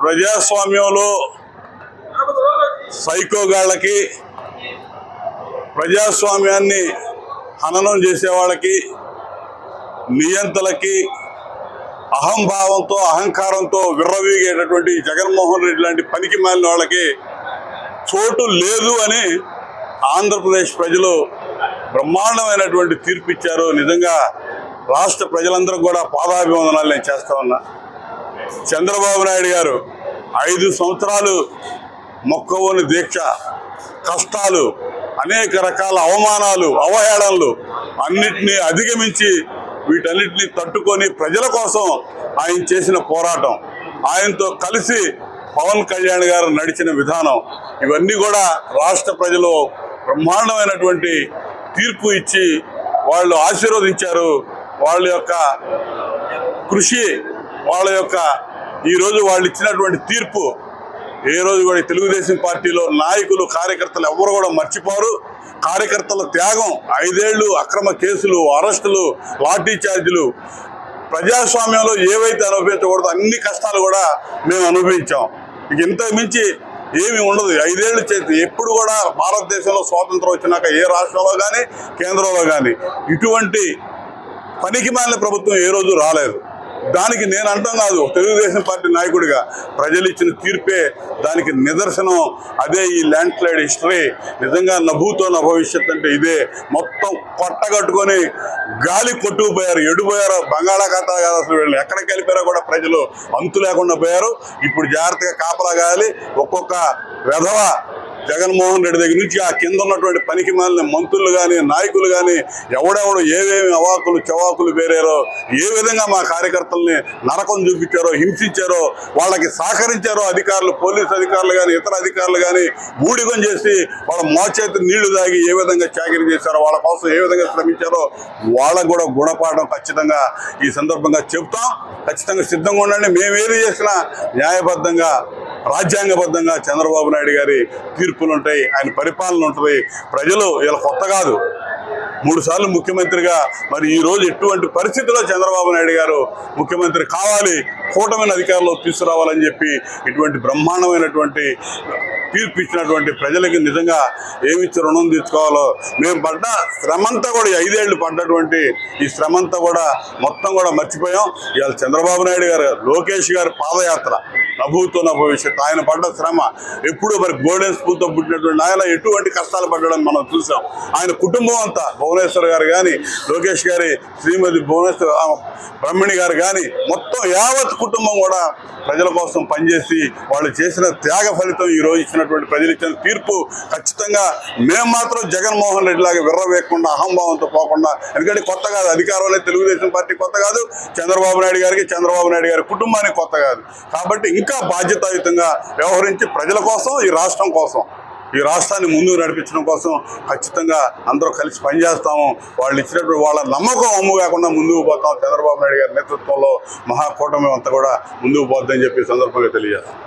ప్రజాస్వామ్యంలో సైకోగాళ్ళకి, ప్రజాస్వామ్యాన్ని హననం చేసే వాళ్ళకి, నియంతలకి, అహంభావంతో అహంకారంతో విర్రవీగేటటువంటి జగన్మోహన్ రెడ్డి లాంటి పనికి మాలిన వాళ్ళకి చోటు లేదు అని ఆంధ్రప్రదేశ్ ప్రజలు బ్రహ్మాండమైనటువంటి తీర్పు ఇచ్చారు. నిజంగా రాష్ట్ర ప్రజలందరూ కూడా పాదాభివందనాలు నేను చేస్తా ఉన్నా. చంద్రబాబు నాయుడు గారు 5 సంవత్సరాలు మొక్కవోని దీక్ష, కష్టాలు, అనేక రకాల అవమానాలు, అవహేళనలు అన్నిటినీ అధిగమించి వీటన్నిటినీ తట్టుకొని ప్రజల కోసం ఆయన చేసిన పోరాటం, ఆయనతో కలిసి పవన్ కళ్యాణ్ గారు నడిచిన విధానం, ఇవన్నీ కూడా రాష్ట్ర ప్రజలు బ్రహ్మాండమైనటువంటి తీర్పు ఇచ్చి వాళ్ళు ఆశీర్వదించారు. వాళ్ళ యొక్క కృషి, వాళ్ళ యొక్క ఈరోజు వాళ్ళు ఇచ్చినటువంటి తీర్పు ఏ రోజు కూడా తెలుగుదేశం పార్టీలో నాయకులు, కార్యకర్తలు ఎవరు కూడా మర్చిపోరు. కార్యకర్తల త్యాగం, 5 ఏళ్ళు అక్రమ కేసులు, అరెస్టులు, లాఠీ చార్జీలు, ప్రజాస్వామ్యంలో ఏవైతే అనుభవించకూడదో అన్ని కష్టాలు కూడా మేము అనుభవించాం. ఇక ఇంతకు మించి ఏమి ఉండదు. 5 ఏళ్ళు చేసి ఎప్పుడు కూడా భారతదేశంలో స్వాతంత్రం వచ్చినాక ఏ రాష్ట్రంలో కానీ కేంద్రంలో కానీ ఇటువంటి పనికి మాలిన ప్రభుత్వం ఏ రోజు రాలేదు. దానికి నేను అంటాం కాదు, తెలుగుదేశం పార్టీ నాయకుడిగా ప్రజలు ఇచ్చిన తీర్పే దానికి నిదర్శనం. అదే ఈ ల్యాండ్ స్లైడ్ హిస్టరీ. నిజంగా నభూతో నా భవిష్యత్ అంటే ఇదే. మొత్తం కొట్టగట్టుకొని గాలి కొట్టుకుపోయారు, ఎడిపోయారు. బంగాళాఖాతం కాదు అసలు, వీళ్ళు ఎక్కడికి వెళ్ళిపోయారో కూడా ప్రజలు అంతు లేకుండా పోయారు. ఇప్పుడు జాగ్రత్తగా కాపలా కావాలి. ఒక్కొక్క వెధవ జగన్మోహన్ రెడ్డి దగ్గర నుంచి ఆ కింద ఉన్నటువంటి పనికి మాలిన మంత్రులు కానీ, నాయకులు కానీ ఎవడెవడు ఏవేమి అవాకులు చవాకులు పేరారో, ఏ విధంగా మా కార్యకర్తల్ని నరకం చూపించారో, హింసించారో, వాళ్ళకి సహకరించారో అధికారులు, పోలీసు అధికారులు కానీ, ఇతర అధికారులు కానీ ఊడిగం చేసి వాళ్ళ మోచేతి నీళ్లు తాగి ఏ విధంగా చాకరీ చేశారో, వాళ్ళ కోసం ఏ విధంగా శ్రమించారో వాళ్ళకు కూడా గుణపాఠం ఖచ్చితంగా ఈ సందర్భంగా చెప్తాం. ఖచ్చితంగా సిద్ధంగా ఉండండి. మేమేది చేసినా న్యాయబద్ధంగా, రాజ్యాంగబద్ధంగా చంద్రబాబు నాయుడు గారి తీర్పులు ఉంటాయి, ఆయన పరిపాలన ఉంటుంది. ప్రజలు ఇలా కొత్త కాదు, 3 సార్లు ముఖ్యమంత్రిగా మరి ఈరోజు ఎటువంటి పరిస్థితుల్లో చంద్రబాబు నాయుడు గారు ముఖ్యమంత్రి కావాలి, కూటమిని అధికారంలో తీసుకురావాలని చెప్పి ఇటువంటి బ్రహ్మాండమైనటువంటి తీర్పు ఇచ్చినటువంటి ప్రజలకి నిజంగా ఏమిచ్చి రుణం తీర్చుకోవాలో మేము పడ్డ శ్రమంతా కూడా 5 ఏళ్ళు పడ్డటువంటి ఈ శ్రమంతా కూడా మొత్తం కూడా మర్చిపోయాం. ఇవాళ చంద్రబాబు నాయుడు గారు, లోకేష్ గారి పాదయాత్ర, నభూతో నా భవిష్యత్, ఆయన పడ్డ శ్రమ, ఎప్పుడు మరి గోల్డెన్ స్పూన్తో పుట్టినటువంటి ఆయన ఎటువంటి కష్టాలు పడ్డాడని మనం చూసాం. ఆయన కుటుంబం అంతా, భువనేశ్వర్ గారు కానీ, లోకేష్ గారి శ్రీమతి భువనేశ్వర్ బ్రహ్మణి గారు కానీ, మొత్తం యావత్ కుటుంబం కూడా ప్రజల కోసం పనిచేసి వాళ్ళు చేసిన త్యాగ ఫలితం ఈరోజు ఇచ్చినటువంటి ప్రజలు ఇచ్చిన తీర్పు. ఖచ్చితంగా మేము మాత్రం జగన్మోహన్ రెడ్డి లాగా విర్రవేయకుండా, అహంభావంతో పోకుండా, ఎందుకంటే కొత్త కాదు అధికారంలో తెలుగుదేశం పార్టీ, కొత్త కాదు చంద్రబాబు నాయుడు గారికి, చంద్రబాబు నాయుడు గారి కుటుంబానికి కొత్త కాదు. కాబట్టి ఇంకా బాధ్యతాయుతంగా వ్యవహరించి ప్రజల కోసం, ఈ రాష్ట్రం కోసం, ఈ రాష్ట్రాన్ని ముందుకు నడిపించడం కోసం ఖచ్చితంగా అందరూ కలిసి పనిచేస్తాము. వాళ్ళు ఇచ్చినటువంటి వాళ్ళ నమ్మకం అమ్ము కాకుండా ముందుకు పోతాం. చంద్రబాబు నాయుడు గారి నేతృత్వంలో మహాకూటమి అంతా కూడా ముందుకు పోద్దని చెప్పి సందర్భంగా తెలియజేస్తాం.